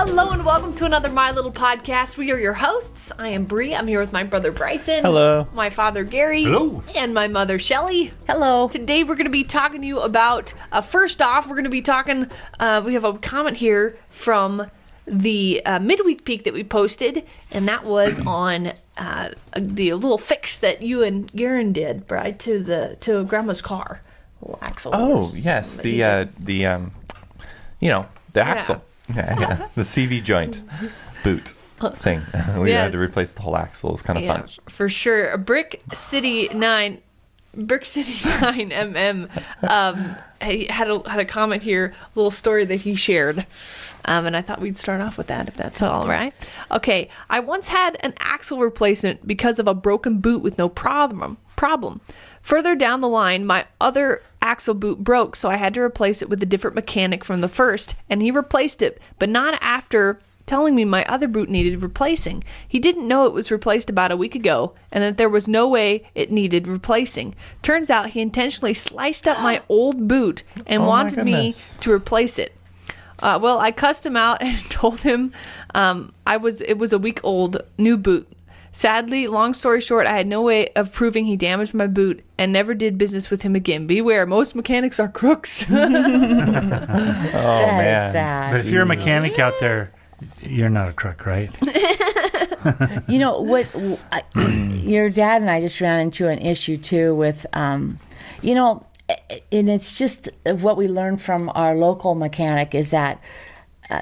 Hello and welcome to another My Little Podcast. We are your hosts. I am Bree. I'm here with my brother Bryson. Hello. My father Gary. Hello. And my mother Shelly. Hello. Today we're going to be talking to you about, first off, we're going to be talking, we have a comment here from the midweek peek that we posted, and that was on the little fix that you and Garen did, right, to Grandma's car. Little axle. Oh, yes, the axle. Yeah. The CV joint boot thing. We had to replace the whole axle. It was kind of fun. For sure. Brick City 9 MM he had a comment here, a little story that he shared. And I thought we'd start off with that, if that's all right. Okay. I once had an axle replacement because of a broken boot with no problem. Further down the line, my other axle boot broke, so I had to replace it with a different mechanic from the first, and he replaced it, but not after telling me my other boot needed replacing. He didn't know it was replaced about a week ago, and that there was no way it needed replacing. Turns out he intentionally sliced up my old boot and wanted me to replace it. Well, I cussed him out and told him it was a week old new boot. Sadly, long story short, I had no way of proving he damaged my boot and never did business with him again. Beware, most mechanics are crooks. Oh, man. Sad. But if you're a mechanic out there, you're not a crook, right? You know what? Your dad and I just ran into an issue too with, and it's just what we learned from our local mechanic is that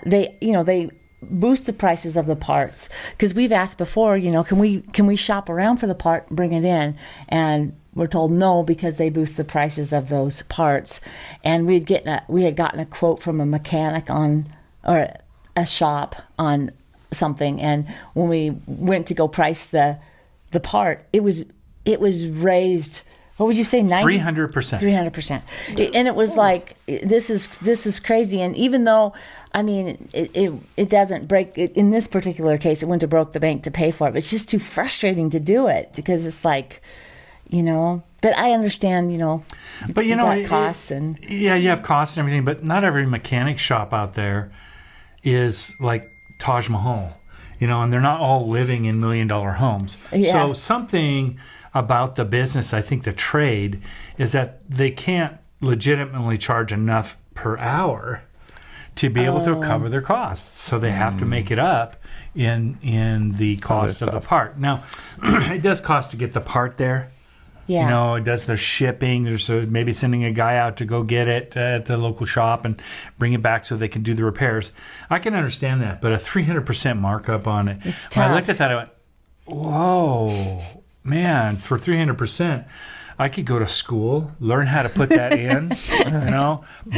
they boost the prices of the parts, because we've asked before, can we shop around for the part, bring it in, and we're told no, because they boost the prices of those parts. And we had gotten a quote from a mechanic or a shop on something, and when we went to go price the part, it was raised. What would you say? 300%. 300%. And it was like, this is crazy. And even though, I mean, it doesn't break, in this particular case, it wouldn't have broke the bank to pay for it. But it's just too frustrating to do it, because it's like, but I understand, but costs and. Yeah, you have costs and everything, but not every mechanic shop out there is like Taj Mahal, and they're not all living in $1 million homes. Yeah. So something about the business, I think the trade, is that they can't legitimately charge enough per hour to be able to cover their costs. So they have to make it up in the cost of the part. Now, it does cost to get the part there. Yeah. It does the shipping. There's maybe sending a guy out to go get it at the local shop and bring it back so they can do the repairs. I can understand that, but a 300% markup on it. It's tough. When I looked at that, I went, whoa, man, for 300%, I could go to school, learn how to put that in,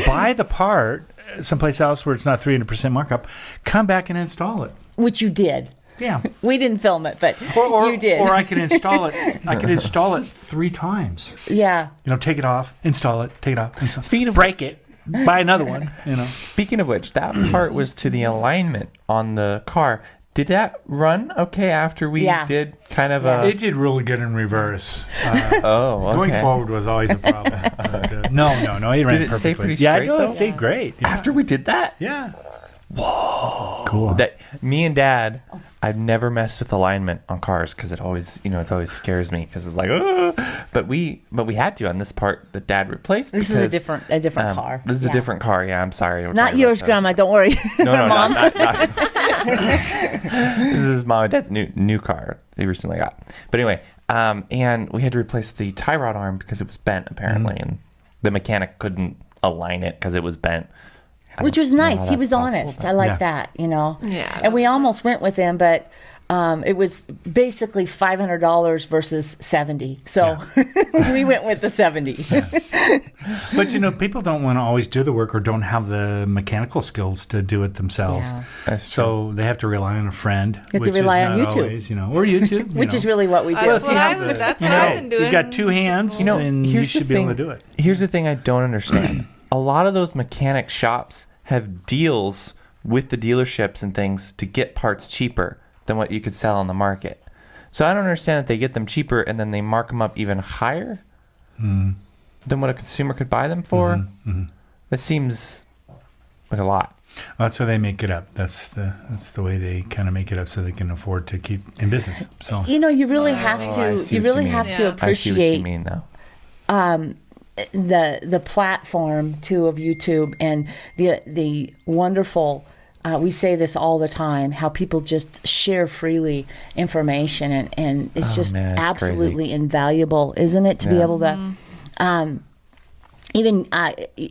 buy the part someplace else where it's not 300% markup, come back and install it. Which you did. Yeah. We didn't film it, but you did. Or I could install it. I could install it 3 times. Yeah. Take it off, install it, take it off, install it. Speaking of break it, buy another one. Speaking of which, that part was to the alignment on the car. Did that run okay after we did kind of a... It did really good in reverse. Okay. Going forward was always a problem. No. It ran Did it perfectly. stay pretty Yeah, straight, it though? stayed great. Yeah. After we did that? Yeah. Whoa. Cool. That me and Dad, I've never messed with alignment on cars because it always, it always scares me because it's like, but we had to on this part that Dad replaced. This is a different car. This is a different car. Yeah, I'm sorry. Not yours, Grandma. Don't worry. No, Mom. not This is Mom and Dad's new car they recently got. But anyway, and we had to replace the tie rod arm because it was bent apparently, and the mechanic couldn't align it because it was bent. Which was nice. He was honest. I like that, Yeah. And we almost went with him, but it was basically $500 versus $70. So we went with the $70. But, people don't want to always do the work or don't have the mechanical skills to do it themselves. Yeah. So they have to rely on a friend. You have to rely on YouTube. Always, or YouTube. Which is really what we do. That's what I've been doing. You've got 2 hands, and you should be able to do it. Here's the thing I don't understand. A lot of those mechanic shops have deals with the dealerships and things to get parts cheaper than what you could sell on the market. So I don't understand that they get them cheaper and then they mark them up even higher than what a consumer could buy them for. That seems like a lot. That's how they make it up. That's the way they kind of make it up so they can afford to keep in business. So You really have I to. see You what really you have mean. to Yeah. I see what you appreciate mean, though. the platform too of YouTube and the wonderful. We say this all the time, how people just share freely information, and it's just man, it's absolutely invaluable, isn't it, to be Yeah. able to. Even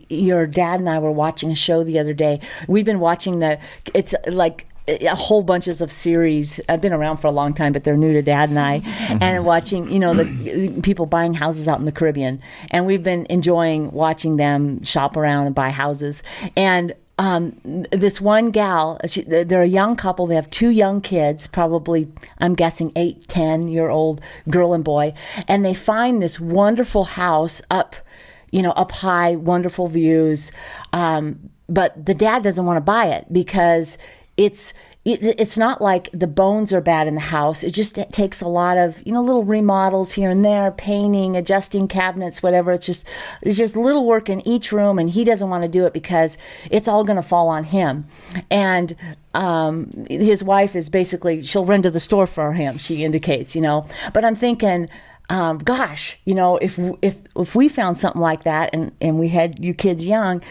your dad and I were watching a show the other day. We've been watching it's like a whole bunches of series. I've been around for a long time, but they're new to Dad and I. And watching, the people buying houses out in the Caribbean, and we've been enjoying watching them shop around and buy houses. And this one gal, they're a young couple. They have 2 young kids, probably, I'm guessing 8, 10-year-old girl and boy, and they find this wonderful house up high, wonderful views. But the dad doesn't want to buy it because it's not like the bones are bad in the house. It takes a lot of, little remodels here and there, painting, adjusting cabinets, whatever. It's just little work in each room, and he doesn't want to do it because it's all going to fall on him. And his wife is basically, she'll run to the store for him, she indicates, But I'm thinking, gosh, if we found something like that and we had you kids young,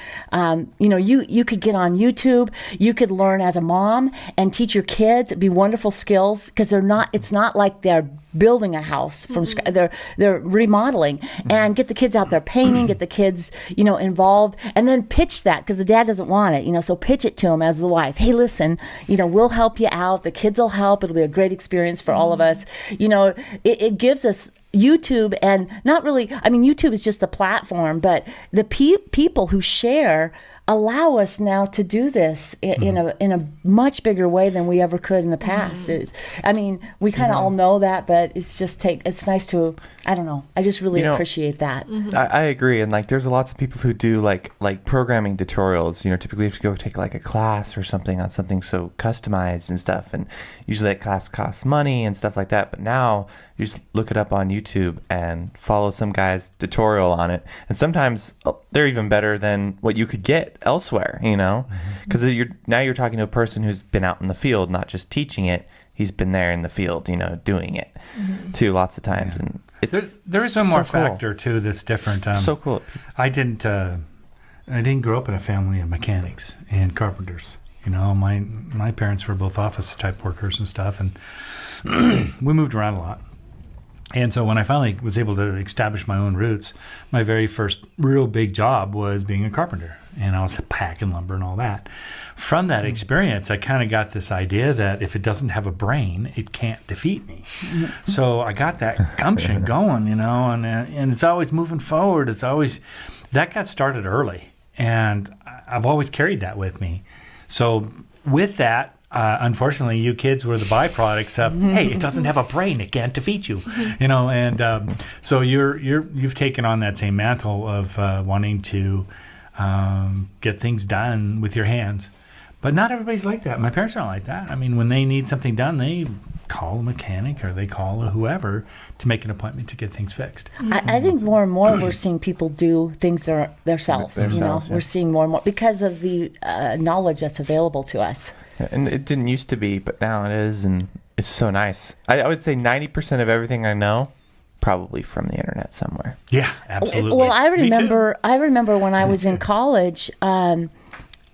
you could get on YouTube, you could learn as a mom and teach your kids. It'd be wonderful skills because it's not like they're building a house from scratch. They're remodeling and get the kids out there painting, get the kids, involved, and then pitch that because the dad doesn't want it, so pitch it to him as the wife. Hey, listen, we'll help you out. The kids will help. It'll be a great experience for all of us. It gives us YouTube, and not really, YouTube is just the platform, but the people who share allow us now to do this in a much bigger way than we ever could in the past. We kind of all know that, but it's nice to, I don't know, I just really appreciate that. I agree, and there's lots of people who do like programming tutorials. Typically you have to go take like a class or something on something so customized and stuff, and usually that class costs money and stuff like that. But now you just look it up on YouTube and follow some guy's tutorial on it, and sometimes they're even better than what you could get elsewhere. Because you're talking to a person who's been out in the field, not just teaching it. He's been there in the field, doing it too, lots of times, and there is one more so cool. factor too that's different. So cool. I didn't grow up in a family of mechanics and carpenters. My parents were both office type workers and stuff, and we moved around a lot. And so when I finally was able to establish my own roots, my very first real big job was being a carpenter. And I was packing lumber and all that. From that experience, I kind of got this idea that if it doesn't have a brain, it can't defeat me. So I got that gumption going, and it's always moving forward. That got started early. And I've always carried that with me. So with that, unfortunately, you kids were the byproducts of, hey, it doesn't have a brain, it can't defeat you, and so you've taken on that same mantle of wanting to get things done with your hands. But not everybody's like that. My parents aren't like that. when they need something done, they call a mechanic or they call whoever to make an appointment to get things fixed. I think more and more we're seeing people do things themselves. We're seeing more and more because of the knowledge that's available to us. And it didn't used to be, but now it is, and it's so nice. I would say 90% of everything I know, probably from the internet somewhere. Yeah, absolutely. Well, I remember when I was in college, I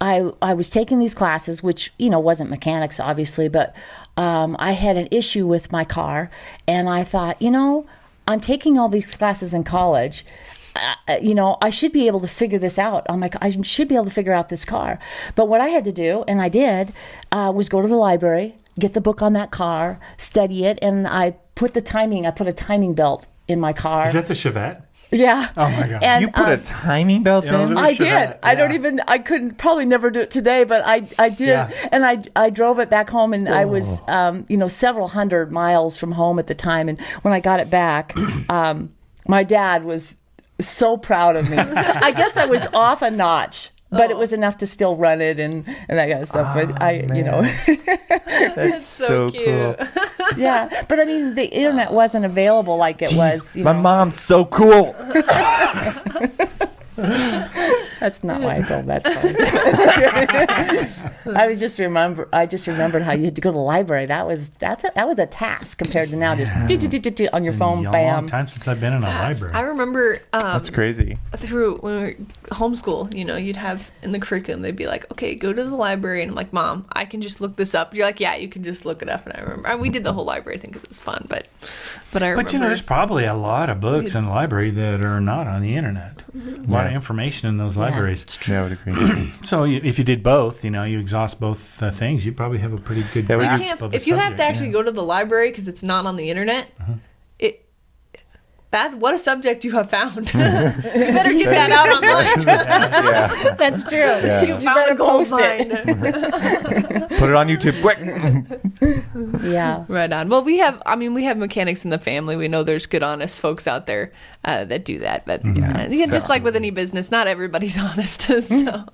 was taking these classes, which, wasn't mechanics, obviously, but I had an issue with my car, and I thought, I'm taking all these classes in college. I should be able to figure this out. I should be able to figure out this car. But what I had to do, and I did, was go to the library, get the book on that car, study it, and I put a timing belt in my car. Is that the Chevette? Yeah. Oh my God. And, you put a timing belt in? I did. I couldn't probably never do it today, but I did. Yeah. And I drove it back home, and I was, several hundred miles from home at the time. And when I got it back, my dad was so proud of me. I guess I was off a notch, but it was enough to still run it and that kind of stuff. But That's so cute. Cool. Yeah, but the internet wasn't available like it was. My mom's so cool. That's not why I told that story. I just remembered how you had to go to the library. That was a task compared to now, just on your phone, a bam. long time since I've been in a library. I remember That's crazy. through when we were homeschool, you'd have in the curriculum, they'd be like, okay, go to the library. And I'm like, Mom, I can just look this up. You're like, yeah, you can just look it up. And I remember we did the whole library thing because it was fun, but I remember. But there's probably a lot of books in the library that are not on the internet. A lot of information in those libraries. Yeah, I would agree. So if you did both, you exhaust both things, you probably have a pretty good grasp of the if you have to subject, actually go to the library because it's not on the internet, that's what a subject you have found. You better get that out online. Yeah. That's true. Yeah. You found a gold mine. Put it on YouTube quick. Yeah. Right on. Well, we have mechanics in the family. We know there's good, honest folks out there that do that. But just like with any business, not everybody's honest. So,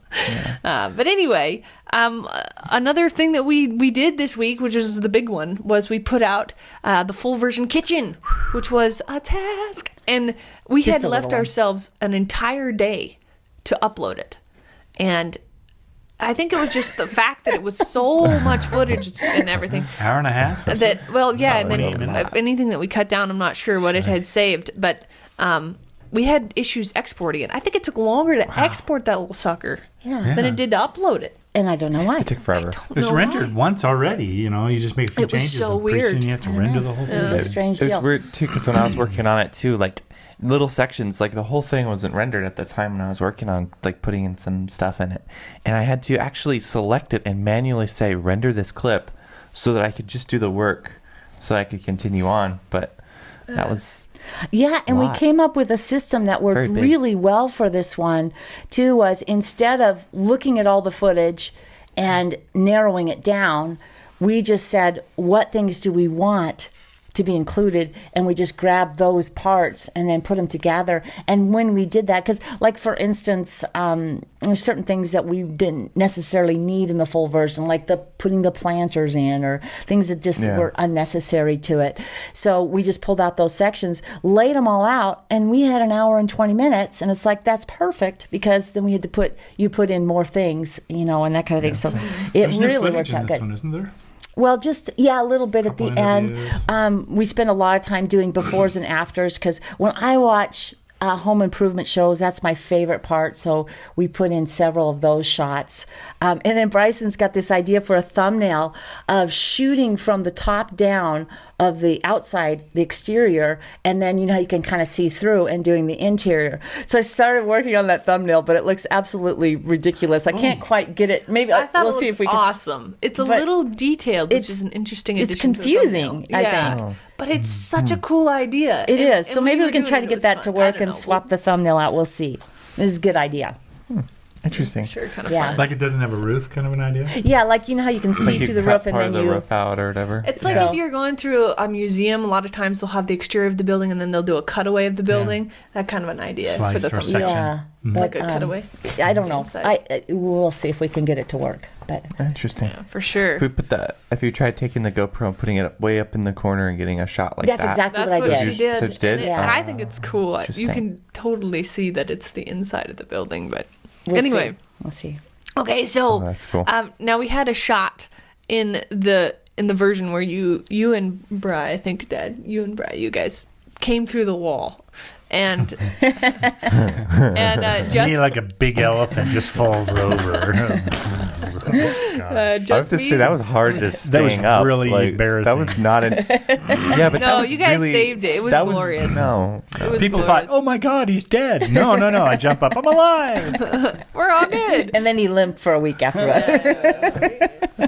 but anyway, another thing that we did this week, which is the big one, was we put out the full version kitchen, which was a task, and we Just had a left little one. ourselves an entire day to upload it, and I think it was just the fact that it was so much footage and everything. hour and a half. And then minutes. anything that we cut down, I'm not sure what it had saved, but we had issues exporting it. I think it took longer to export that little sucker than it did to upload it. And I don't know why. It took forever. It was rendered once already. You just make a few It was changes. so and pretty soon weird. you have to render the whole thing. It was a strange It was deal. weird too, because when I was working on it too, like little sections, like the whole thing wasn't rendered at the time when I was working on like putting in some stuff in it, and I had to actually select it and manually say render this clip so that I could just do the work, so that I could continue on. But that was Yeah, and we lot. came up with a system that worked Very big. really well for this one, too, was instead of looking at all the footage and narrowing it down, we just said, what things do we want to be included? And we just grabbed those parts and then put them together. And when we did that, because like for instance, there's certain things that we didn't necessarily need in the full version, like putting the planters in or things that just were unnecessary to it. So we just pulled out those sections, laid them all out, and we had an hour and 20 minutes. And it's like, that's perfect, because then we had to put in more things, and that kind of thing. So it There's new really footage worked in out this good. one, isn't there? Well, just, a little bit at the Couple end. interviews. We spend a lot of time doing befores and afters, because when I watch home improvement shows, that's my favorite part. So we put in several of those shots. And then Bryson's got this idea for a thumbnail of shooting from the top down of the outside, the exterior, and then you can kind of see through, and doing the interior. So I started working on that thumbnail, but it looks absolutely ridiculous. I can't quite get it. Maybe I thought we'll it see looked if we can. awesome. It's a But little detailed, which it's- is an interesting it's addition to the confusing, thumbnail. I Yeah. think. But it's such a cool idea. It is. So maybe we can were try to doing it, get was that to fun. I work don't and know. swap the thumbnail out. We'll see. This is a good idea. interesting. Sure, kind of Yeah. fun. Like it doesn't have a roof, kind of an idea. Yeah, like how you can see Like you through the cut roof and part then of the you. roof out or whatever. It's like So- if you're going through a museum, a lot of times they'll have the exterior of the building and then they'll do a cutaway of the building. That kind of an idea Slice for the or thumbnail. section. Yeah, Like a cutaway. I don't know. Inside. We'll see if we can get it to work. But Interesting. Yeah, for sure. If we put that, if you tried taking the GoPro and putting it way up in the corner and getting a shot like that's that. exactly That's what what I she did. did. So she did? And Yeah. I think it's cool. You Interesting. can totally see that it's the inside of the building. But We'll anyway, see. We'll see. okay. So Oh, that's cool. now we had a shot in the version where you and Bri, I think, Dad, you guys came through the wall. And just Me like a big elephant just falls over. I have just to me. say that was hard just staying up. really embarrassing. That was not an. Yeah, but No, that was you guys really- saved it. It was that glorious. No, It was People glorious. thought, "Oh my God, he's dead!" No. I jump up. I'm alive. We're all good. And then he limped for a week after that.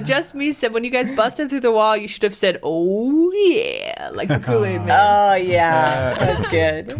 Just me said when you guys busted through the wall, you should have said, "Oh yeah," like the Kool-Aid Man. Oh yeah, that's good.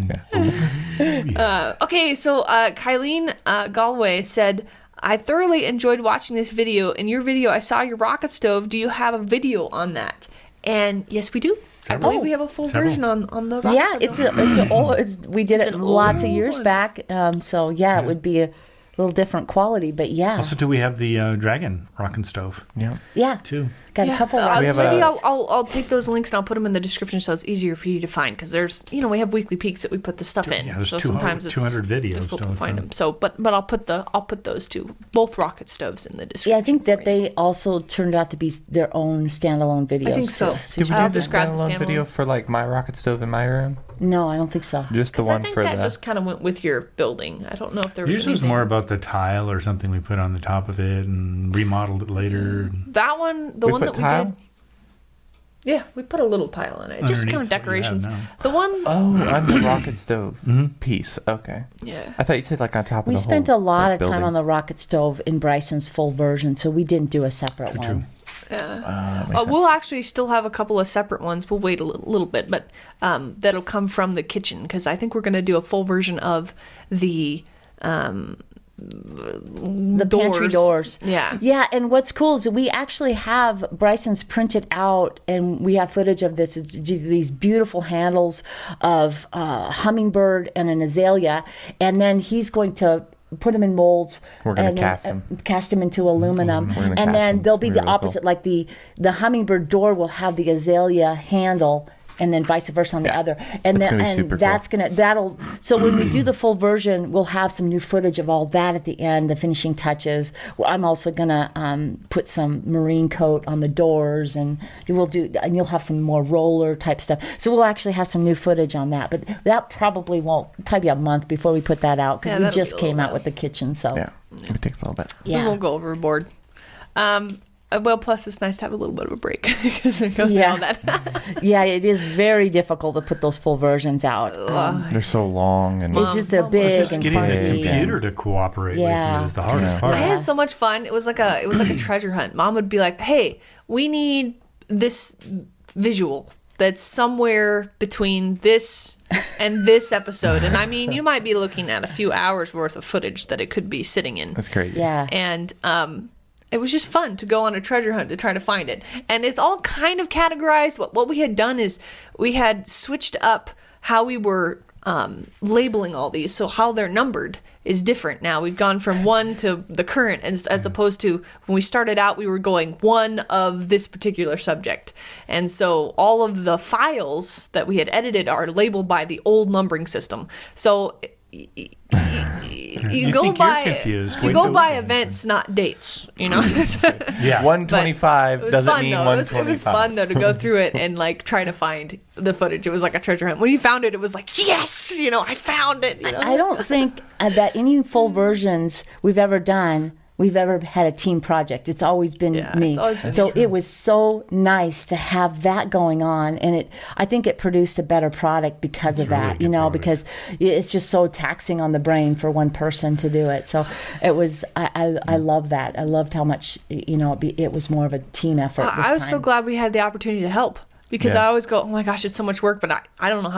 Okay, so Kylene Galway said, "I thoroughly enjoyed watching this video. In your video, I saw your rocket stove. Do you have a video on that?" And yes, we do. Several. I believe we have a full Several. version on the rocket Yeah, stove. we did it an lots of old years one. back. So yeah, it would be a little different quality, but yeah, Also, do we have the dragon rocking stove yeah. yeah. too? Got a couple. We have Maybe a- I'll take those links and I'll put them in the description so it's easier for you to find because there's we have weekly peeks that we put the stuff in. Yeah, there's so 200 sometimes it's 200 videos difficult to to look find at. them. So but I'll put those two, both rocket stoves, in the description. Yeah, I think that for you. they also turned out to be their own standalone videos. I think so. too. Did we I'll do the just grab the standalone video standalones. for like my rocket stove in my room? No, I don't think so. Just the 'Cause one I think for that the. just kind of went with your building. I don't know if there was Yours was anything. more about the tile or something we put on the top of it and remodeled it later. That one, the We one put that we tile? did. Yeah, we put a little tile in it. Just kind of Underneath what you have decorations. now. The one, Oh, on the rocket stove piece. Okay. yeah. I thought you said like on top of We the spent whole, a lot like, of time building. on the rocket stove in Bryson's full version, so we didn't do a separate one. True. That makes We'll sense. actually still have a couple of separate ones. We'll wait a little bit, but that'll come from the kitchen because I think we're going to do a full version of the The pantry doors. Yeah. Yeah, and what's cool is we actually have Bryson's printed out, and we have footage of this. It's just these beautiful handles of hummingbird and an azalea, and then he's going to put them in molds. We're gonna and then, cast them. cast them into aluminum, We're gonna and cast then them. they'll It's be gonna the be really opposite. cool. Like the hummingbird door will have the azalea handle. And then vice versa on the other, and It's then gonna be super cool. that's that'll. So when we do the full version, we'll have some new footage of all that at the end, the finishing touches. Well, I'm also gonna put some marine coat on the doors, and you'll have some more roller type stuff. So we'll actually have some new footage on that, but that probably be a month before we put that out because Yeah, we that'll be just a came little out with the kitchen. So Yeah. It takes a little bit. We yeah. won't go overboard. Well, plus it's nice to have a little bit of a break because it goes through Yeah. all that. Yeah, it is very difficult to put those full versions out. They're so long and It's just they're Mom, big Just and getting the funky. computer to cooperate Yeah. with you is the hardest part. I had so much fun. It was like a treasure hunt. Mom would be like, "Hey, we need this visual that's somewhere between this and this episode." And I mean, you might be looking at a few hours worth of footage that it could be sitting in. that's crazy. Yeah. And it was just fun to go on a treasure hunt to try to find it. And it's all kind of categorized. What we had done is we had switched up how we were labeling all these. So how they're numbered is different now. We've gone from one to the current as opposed to when we started out, we were going one of this particular subject. And so all of the files that we had edited are labeled by the old numbering system. So you go think you're by confused. you Wait go till- by events, not dates. You know. Yeah. 125 It was doesn't fun mean though. 125. It was fun though to go through it and like try to find the footage. It was like a treasure hunt. When you found it, it was like, yes, I found it. I don't think that any full versions we've ever done, we've ever had a team project. It's always been Yeah, me. it's always been So it was so nice to have that going on, and I think it produced a better product because of really that. good product. Because it's just so taxing on the brain for one person to do it. So it was. I love that. I loved how much it was more of a team effort. This I was so time. glad we had the opportunity to help. Because Yeah. I always go, oh my gosh, it's so much work, but I don't know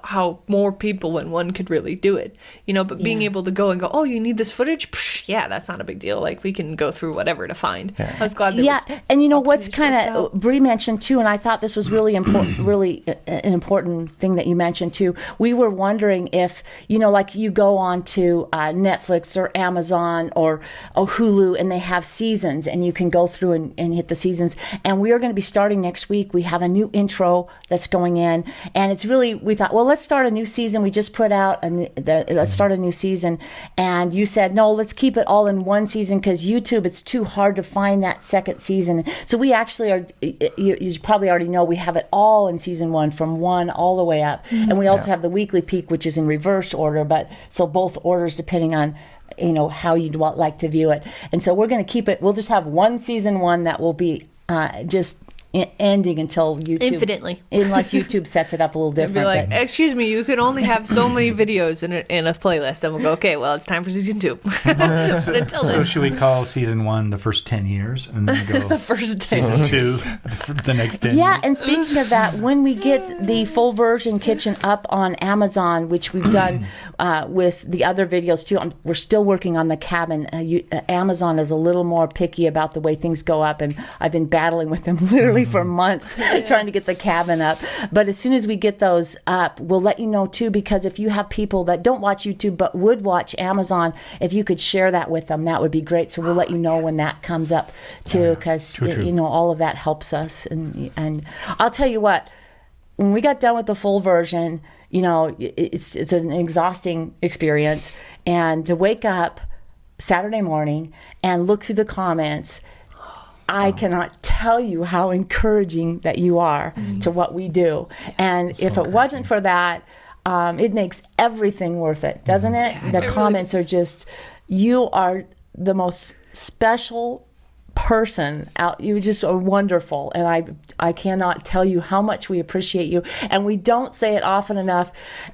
how more people than one could really do it, But being Yeah. able to go and go, oh, you need this footage? Psh, yeah, that's not a big deal. Like we can go through whatever to find. I was glad. There Yeah, was and what's opportunities for us kind to help. of Bree mentioned too, and I thought this was really important, really an important thing that you mentioned too. We were wondering if like you go on to Netflix or Amazon or Hulu, and they have seasons, and you can go through and hit the seasons. And we are going to be starting next week. We have a new intro that's going in, and it's really, we thought, well, let's start a new season. We just put out let's start a new season, and you said no, let's keep it all in one season because YouTube, it's too hard to find that second season. So we actually are, you probably already know, we have it all in season one from one all the way up, and we also have the weekly peak, which is in reverse order, but so both orders depending on how you'd like to view it. And so we're going to keep it, we'll just have one season one that will be just ending until YouTube Infinitely. unless YouTube sets it up a little Be different. like, but- excuse me, you can only have so many videos in a playlist. And we'll go, okay, well, it's time for season 2. But until So then, should we call season 1 the first 10 years and then go the first day. season 2 the next 10 Yeah, years? and speaking of that, when we get the full version kitchen up on Amazon, which we've done with the other videos too, we're still working on the cabin. Amazon is a little more picky about the way things go up, and I've been battling with them literally literally for months trying to get the cabin up. But as soon as we get those up, we'll let you know too, because if you have people that don't watch YouTube but would watch Amazon, if you could share that with them, that would be great. So we'll let you know when that comes up too, because you know, all of that helps us. And I'll tell you what, when we got done with the full version, you know, it's an exhausting experience. And to wake up Saturday morning and look through the comments, I cannot tell you how encouraging that you are to what we do. And if it wasn't for that, it makes everything worth it, doesn't it? Yeah, the it comments really are just, you are the most special person out. You just are wonderful, and I cannot tell you how much we appreciate you. And we don't say it often enough,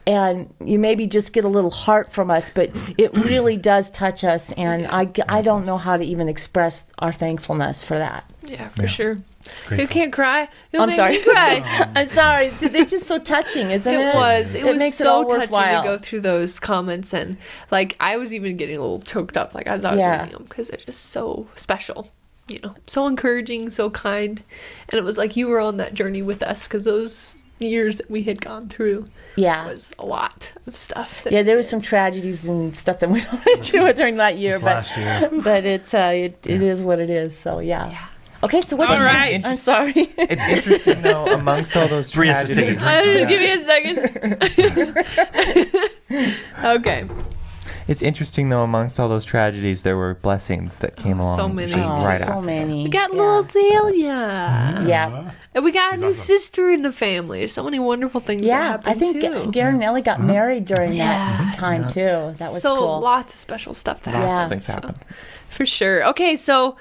and you maybe just get a little heart from us, but it really does touch us, and I don't know how to even express our thankfulness for that. Yeah, for sure. Grateful. You can't cry. You'll I'm make sorry. me cry. I'm sorry. It's just so touching, isn't it? It was. It was makes so it all touching worthwhile. to go through those comments, and like I was even getting a little choked up, like as I was reading them, because they're just so special. You know, so encouraging, so kind, and it was like you were on that journey with us, because those years that we had gone through was a lot of stuff. There was some tragedies and stuff that we don't do during that year, last year. but it's it is what it is. So yeah. Okay, so what's All right. next? I'm sorry. It's interesting though, amongst all those Bria has to take tragedies. Just give me a second. Okay. It's interesting though, amongst all those tragedies, there were blessings that came along. so many. right so after. many. We got little Celia. Yeah. And we got a new awesome. sister in the family. So many wonderful things that Yeah, happened I think too. Gary and Ellie got married during Yeah. that time too. That was so cool. lots of special stuff that Lots happened. of things So, happened. for sure. Okay, so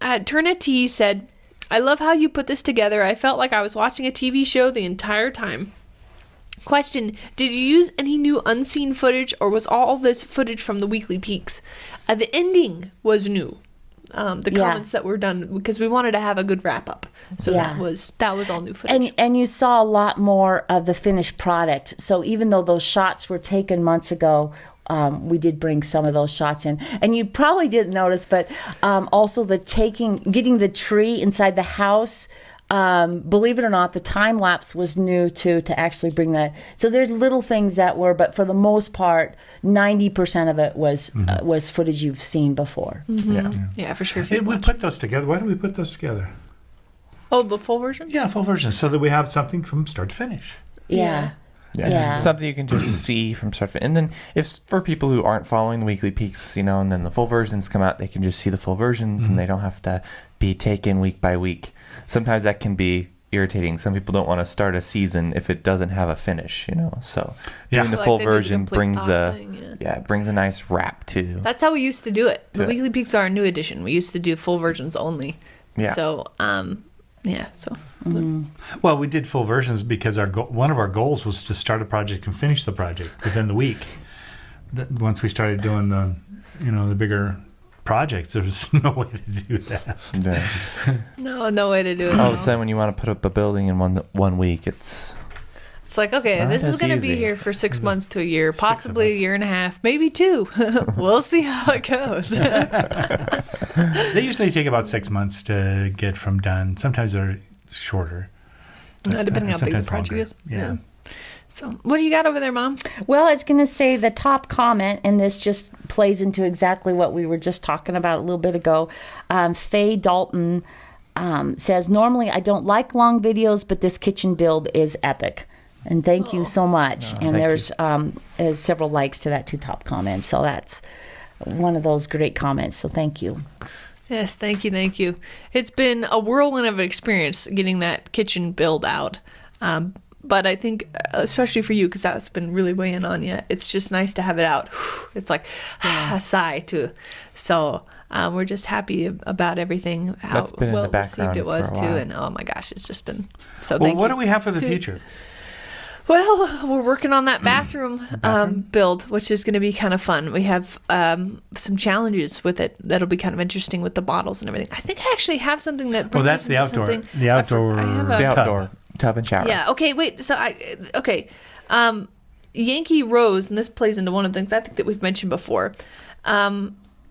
Turna T said, I love how you put this together. I felt like I was watching a TV show the entire time. Question, did you use any new unseen footage, or was all this footage from the weekly peaks? The ending was new. The comments that were done, because we wanted to have a good wrap up. So that was all new footage. And you saw a lot more of the finished product. So even though those shots were taken months ago, we did bring some of those shots in. And you probably didn't notice, but also getting the tree inside the house. Believe it or not, the time lapse was new too, to actually bring that. So there's little things that were, but for the most part, 90% of it was footage you've seen before. Yeah, for sure. Hey, we put those together. Why do we put those together? Oh, the full versions? Yeah, full version, so that we have something from start to finish. Yeah. Yeah. Something you can just see from start to finish. And then if for people who aren't following the weekly peaks, you know, and then the full versions come out, they can just see the full versions and they don't have to be taken week by week. Sometimes that can be irritating. Some people don't want to start a season if it doesn't have a finish, you know. So doing the Like full they do the version complete brings thought a thing, brings a nice wrap too. That's how we used to do it. The Yeah. weekly peaks are a new edition. We used to do full versions only. Yeah. So, so Well, we did full versions because one of our goals was to start a project and finish the project within the week. Once we started doing the bigger projects, there was no way to do that. Yeah. no way to do it. All now. of a sudden, when you want to put up a building in one week, it's It's like, okay, Not this is as going to be easy. here for 6 months to a year, 6 of possibly a us. year and a half, maybe 2. We'll see how it goes. They usually take about 6 months to get from done. Sometimes they're shorter. Depending on how big the sometimes project longer. is. Yeah. So, what do you got over there, Mom? Well, I was going to say the top comment, and this just plays into exactly what we were just talking about a little bit ago. Faye Dalton says, normally I don't like long videos, but this kitchen build is epic. And thank you so much. And thank there's several likes to that 2 top comments. So that's one of those great comments. So thank you. Yes, thank you. It's been a whirlwind of an experience getting that kitchen build out. But I think, especially for you, because that's been really weighing on you, it's just nice to have it out. It's like a sigh, too. So we're just happy about everything, how That's been in the well background received it was, for a too. while. And oh my gosh, it's just been so Well, thank what you. do we have for the future? Well, we're working on that bathroom build, which is going to be kind of fun. We have some challenges with it that'll be kind of interesting with the bottles and everything. I think I actually have something that. Well, brings that's us the into outdoor. something- The outdoor. I have a- the tub. outdoor tub and shower. Yeah. Okay. Wait. So Yankee Rose, and this plays into one of the things I think that we've mentioned before.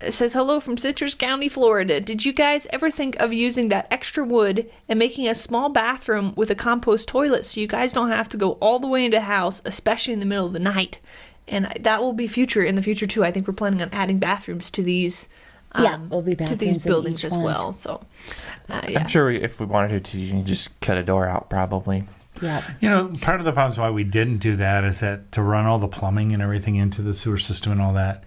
It says, hello from Citrus County, Florida. Did you guys ever think of using that extra wood and making a small bathroom with a compost toilet so you guys don't have to go all the way into the house, especially in the middle of the night? And that will be in the future too. I think we're planning on adding bathrooms to these We'll be to these bathrooms in buildings each as one. well. So, yeah. I'm sure if we wanted to, you can just cut a door out probably. Yeah. Part of the problems why we didn't do that is that to run all the plumbing and everything into the sewer system and all that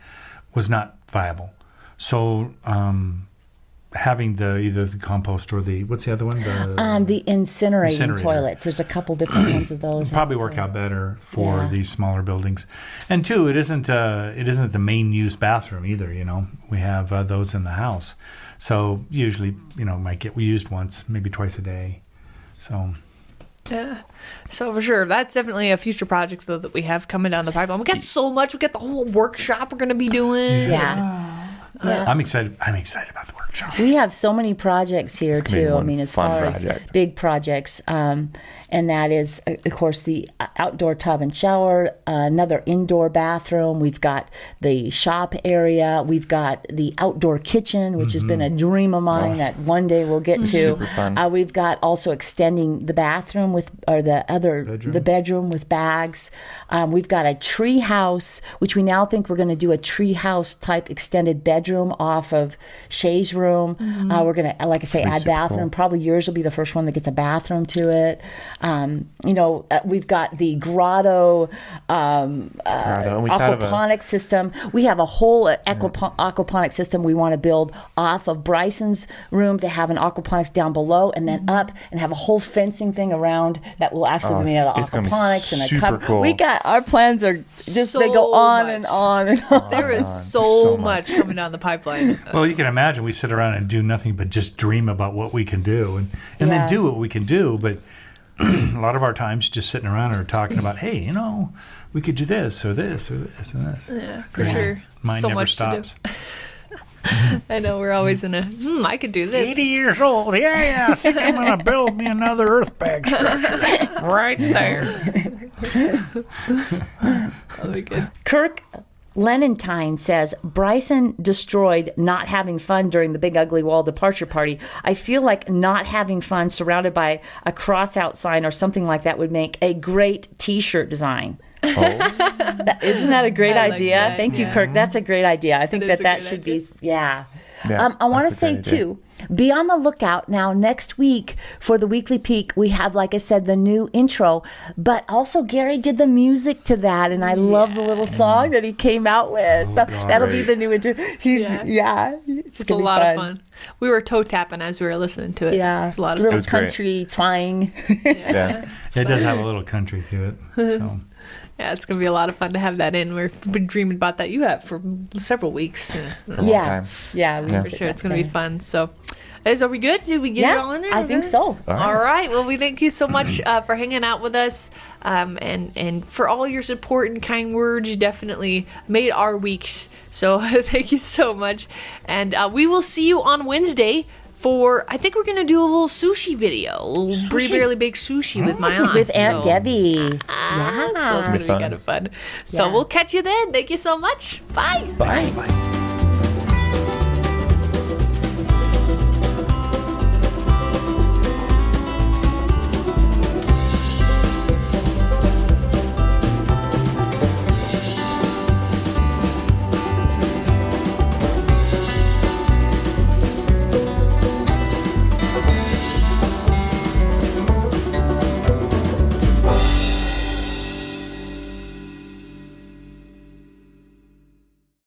was not viable. So having either the compost or what's the other one? The incinerating Incinerator. toilets. There's a couple different ones of those. Probably work out better for Yeah. these smaller buildings. And two, it isn't the main use bathroom either. We have those in the house, so usually might get used once, maybe twice a day. So. Yeah. So for sure, that's definitely a future project though that we have coming down the pipeline. We got so much. We got the whole workshop we're going to be doing. Yeah. I'm excited. I'm excited about the workshop. We have so many projects here It's gonna be too. I one mean, as fun far project. as big projects, and that is, of course, the outdoor tub and shower, another indoor bathroom. We've got the shop area. We've got the outdoor kitchen, which has been a dream of mine that one day we'll get to. Super fun. We've got also extending the bathroom the bedroom with bags. We've got a tree house, which we now think we're going to do a tree house type extended bedroom off of Shay's room. We're going to, like I say, add super bathroom. cool. Probably yours will be the first one that gets a bathroom to it. We've got the grotto and we thought of aquaponic system. We have a whole aquaponic system we want to build off of Bryson's room to have an aquaponics down below and then up and have a whole fencing thing around that will actually be made out of it's gonna be aquaponics and a super cup. cool. We got our plans are just So they go on and much. on and on. There is so so much coming down the pipeline. Well, you can imagine we sit around and do nothing but just dream about what we can do and Yeah. then do what we can do. But a lot of our times just sitting around or talking about, hey, we could do this or this or this and this. Yeah, for sure. Mine so never much stops. to do. I know we're always in I could do this. 80 years old. Yeah, I think I'm going to build me another earth bag structure. Right there. That'll be good. Kirk Lenentine says, Bryson destroyed not having fun during the Big Ugly Wall departure party. I feel like not having fun surrounded by a cross-out sign or something like that would make a great T-shirt design. Oh, Isn't that a great I like idea? that, Thank you, yeah. Kirk. That's a great idea. I think That is that a great should idea. be, yeah. yeah, I want to that's a say, great idea. too, be on the lookout now next week for the Weekly Peak. We have, like I said, the new intro, but also Gary did the music to that, and I love the little song that he came out with. So that'll be the new intro. It's a lot of fun. We were toe tapping as we were listening to it. Yeah, It was a lot of little fun. was great. country twang. Yeah. It does have a little country to it. So. Yeah, it's going to be a lot of fun to have that in. We've been dreaming about that. You have for several weeks. long Yeah, time. yeah, For sure, it's going to be fun. So, are we good? Did we get it all in there? I think so. All right. Well, we thank you so much for hanging out with us, and for all your support and kind words. You definitely made our weeks. So thank you so much, and we will see you on Wednesday. I think we're gonna do a little sushi video, a little Brie Barely Baked sushi with my aunt. With Aunt so- Debbie. So it's gonna be fun. kind of fun. So Yeah. we'll catch you then. Thank you so much. Bye. Bye.